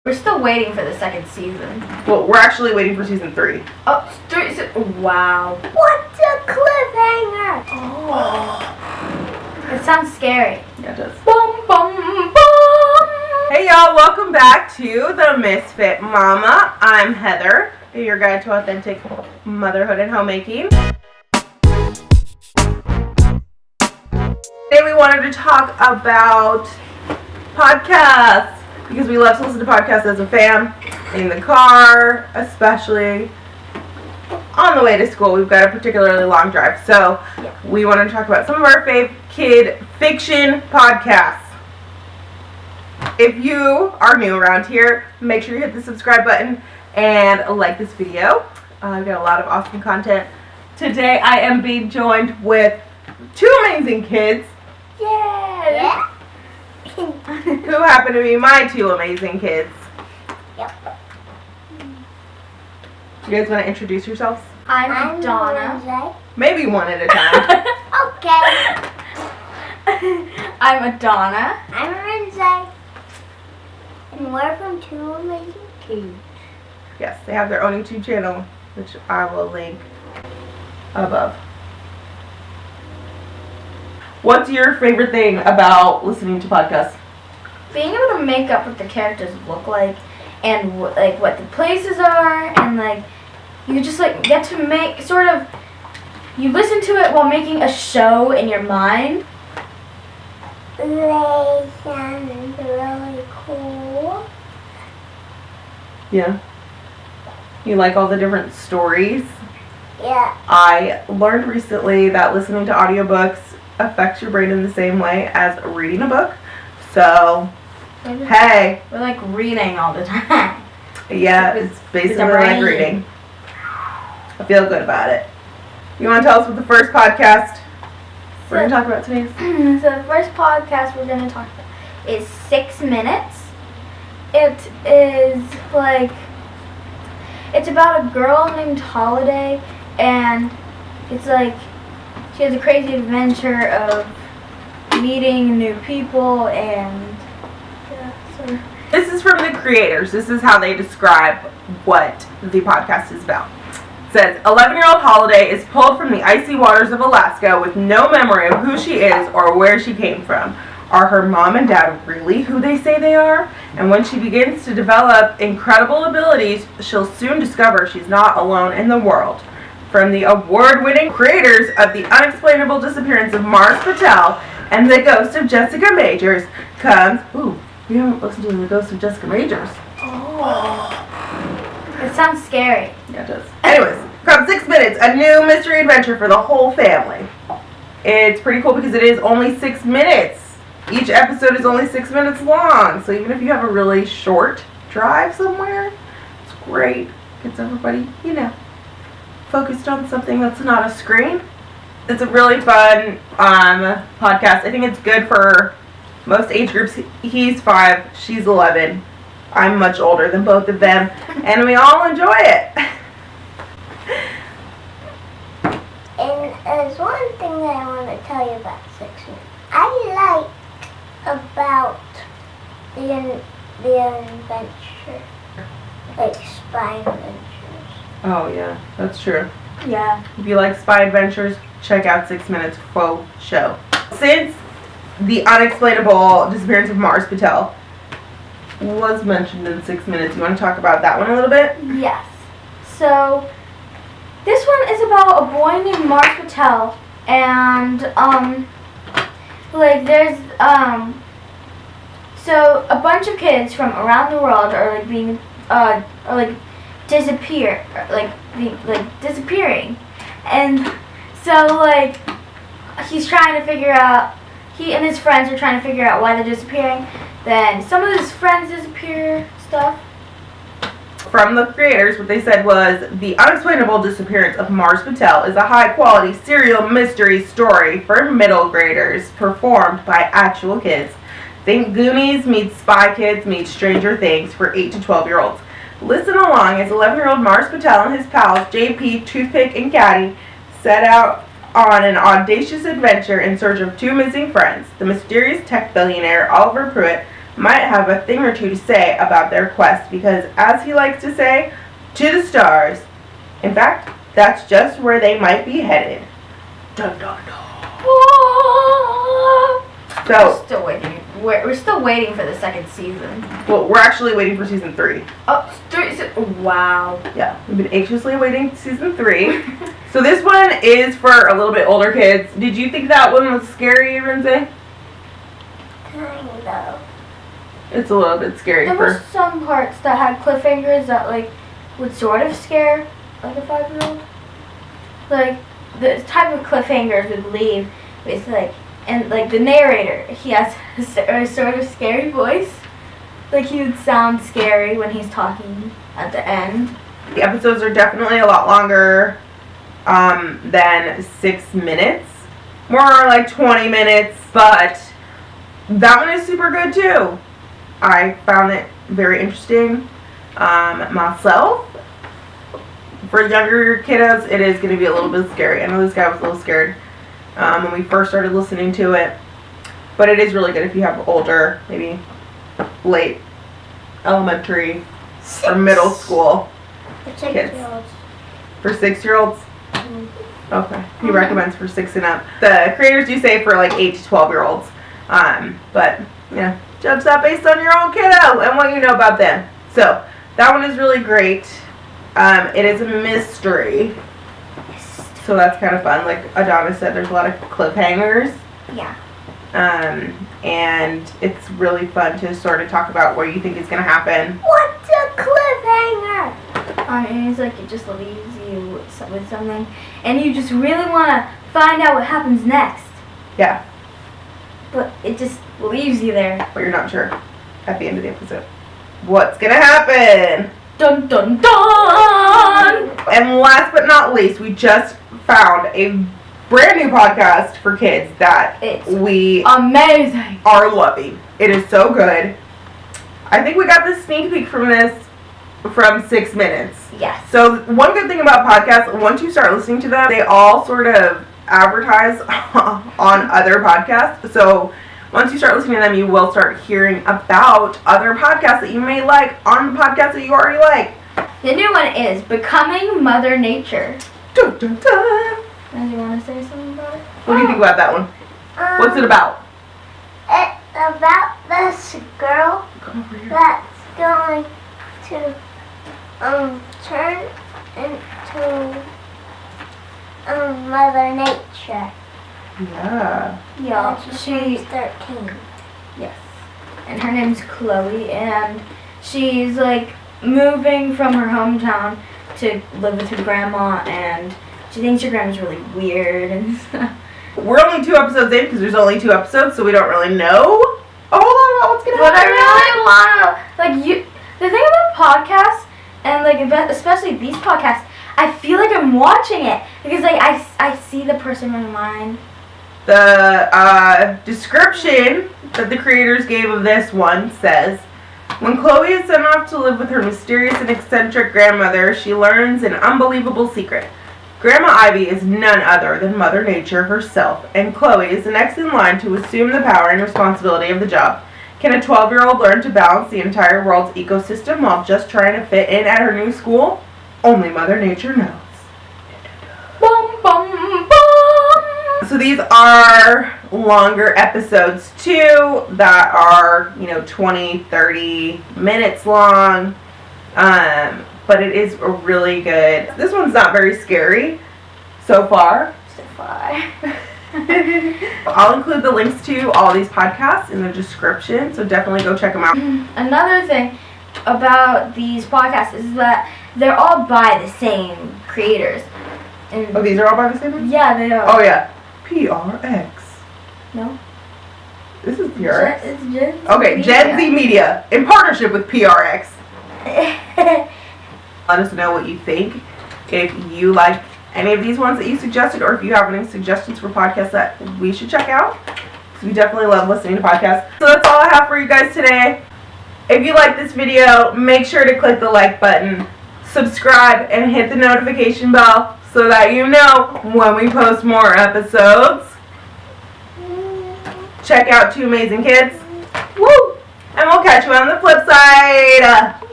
We're still waiting for the second season. Well, we're actually waiting for season 3. Oh, 3. Wow. What's a cliffhanger? Oh. It sounds scary. Yeah, it does. Bum, bum, bum. Hey y'all, welcome back to The Misfit Mama. I'm Heather, your guide to authentic motherhood and homemaking. Today we wanted to talk about podcasts because we love to listen to podcasts as a fam, in the car, especially on the way to school. We've got a particularly long drive, so we wanted to talk about some of our fave kid fiction podcasts. If you are new around here, make sure you hit the subscribe button and like this video. I've got a lot of awesome content. Today I am being joined with two amazing kids. Yeah. Who happen to be my two amazing kids. Yep. You guys want to introduce yourselves? I'm Donna. Lindsay. Maybe one at a time. Okay. I'm Adonna. I'm Lindsay. And we're from Two Amazing Kids. Yes, they have their own YouTube channel, which I will link above. What's your favorite thing about listening to podcasts? Being able to make up what the characters look like and like what the places are, and like you just like get to make sort of, you listen to it while making a show in your mind. They sound really cool. Yeah. You like all the different stories? Yeah. I learned recently that listening to audiobooks affects your brain in the same way as reading a book. So, hey. We're like reading all the time. Yeah, it's basically like reading. I feel good about it. You want to tell us what the first podcast we're going to talk about today is? So the first podcast we're going to talk about is 6 Minutes. It is like, it's about a girl named Holiday, and it's like she has a crazy adventure of meeting new people, and yeah, so. This is from the creators. This is how they describe what the podcast is about. It says, 11-year-old Holiday is pulled from the icy waters of Alaska with no memory of who she is or where she came from. Are her mom and dad really who they say they are? And when she begins to develop incredible abilities, she'll soon discover she's not alone in the world. From the award-winning creators of The Unexplainable Disappearance of Mars Patel and The Ghost of Jessica Majors comes... Ooh, we haven't listened to The Ghost of Jessica Majors. Oh. It sounds scary. Yeah, it does. Anyways, from 6 Minutes, a new mystery adventure for the whole family. It's pretty cool because it is only 6 minutes. Each episode is only 6 minutes long. So even if you have a really short drive somewhere, it's great. Gets everybody, focused on something that's not a screen. It's a really fun podcast. I think it's good for most age groups. He's 5, she's 11. I'm much older than both of them, and we all enjoy it. And there's one thing that I want to tell you about 6 Minutes. I like about the adventure, like spy adventures. Oh yeah, that's true. Yeah. If you like spy adventures, check out 6 Minutes Faux Show. Since the unexplainable disappearance of Mars Patel was mentioned in 6 Minutes, you want to talk about that one a little bit? Yes. So this one is about a boy named Mars Patel, and like there's so a bunch of kids from around the world are like being disappearing, and so like he's trying to figure out, he and his friends are trying to figure out why they're disappearing. Then some of his friends disappear, stuff. From the creators, what they said was, The Unexplainable Disappearance of Mars Patel is a high-quality serial mystery story for middle graders, performed by actual kids. Think Goonies meets Spy Kids meets Stranger Things for 8 to 12-year-olds. Listen along as 11-year-old Mars Patel and his pals, JP, Toothpick, and Caddy, set out on an audacious adventure in search of two missing friends, the mysterious tech billionaire Oliver Pruitt, might have a thing or two to say about their quest because, as he likes to say, to the stars. In fact, that's just where they might be headed. Dun, dun, dun. So, Still waiting. We're still waiting for the second season. well, we're actually waiting for season 3. Oh, wow. Yeah, we've been anxiously awaiting season 3. So this one is for a little bit older kids. Did you think that one was scary, Lindsay? Kind of. It's a little bit scary There were some parts that had cliffhangers that like would sort of scare like a 5-year-old. Like the type of cliffhangers would leave with like, and like the narrator, he has a sort of scary voice. Like he would sound scary when he's talking at the end. The episodes are definitely a lot longer than 6 minutes. More like 20 minutes, but that one is super good too. I found it very interesting myself. For younger kiddos, it is going to be a little bit scary. I know this guy was a little scared when we first started listening to it. But it is really good if you have older, maybe late elementary or middle school kids. For 6-year-olds? Okay. He recommends for 6 and up. The creators do say for like 8 to 12-year-olds. But, yeah, judge that based on your own kiddo and what you know about them. So, that one is really great. It is a mystery. So that's kind of fun. Like Adonis said, there's a lot of cliffhangers. Yeah. And it's really fun to sort of talk about where you think it's going to happen. What's a cliffhanger? I mean, it's like it just leaves you with something, and you just really want to find out what happens next. Yeah. But it just leaves you there. But you're not sure at the end of the episode what's going to happen. Dun dun dun! And last but not least, we just found a brand new podcast for kids that we amazing are loving. It is so good. I think we got the sneak peek from this from 6 minutes. Yes. So one good thing about podcasts, once you start listening to them, they all sort of advertise on other podcasts. So once you start listening to them, you will start hearing about other podcasts that you may like on the podcast that you already like. The new one is Becoming Mother Nature. Dun, dun, dun. Do you want to say something about it? What do you think about that one? What's it about? It's about this girl that's going to turn into Mother Nature. Yeah. Yeah, She's she 13. yes, and her name's Chloe, and she's like moving from her hometown to live with her grandma, and she thinks her grandma's really weird and stuff. We're only 2 episodes in because there's only 2 episodes, so we don't really know a whole lot about what's gonna But happen. I really wanna the thing about podcasts and like especially these podcasts, I feel like I'm watching it because like I see the person in my mind. The description that the creators gave of this one says, when Chloe is sent off to live with her mysterious and eccentric grandmother, she learns an unbelievable secret. Grandma Ivy is none other than Mother Nature herself, and Chloe is the next in line to assume the power and responsibility of the job. Can a 12-year-old learn to balance the entire world's ecosystem while just trying to fit in at her new school? Only Mother Nature knows. Bum, bum, bum. So these are longer episodes too that are, 20, 30 minutes long. But it is really good. This one's not very scary so far. I'll include the links to all these podcasts in the description, so definitely go check them out. Another thing about these podcasts is that they're all by the same creators. And Oh, these are all by the same one? yeah, they are. Oh, yeah. PRX. No. This is PRX. It's Gen Z Okay, Gen Z Media in partnership with PRX. Let us know what you think. If you like any of these ones that you suggested, or if you have any suggestions for podcasts that we should check out. Because we definitely love listening to podcasts. So that's all I have for you guys today. If you like this video, make sure to click the like button, subscribe, and hit the notification bell so that you know when we post more episodes. Check out 2 Amazing Kids. Woo! And we'll catch you on the flip side.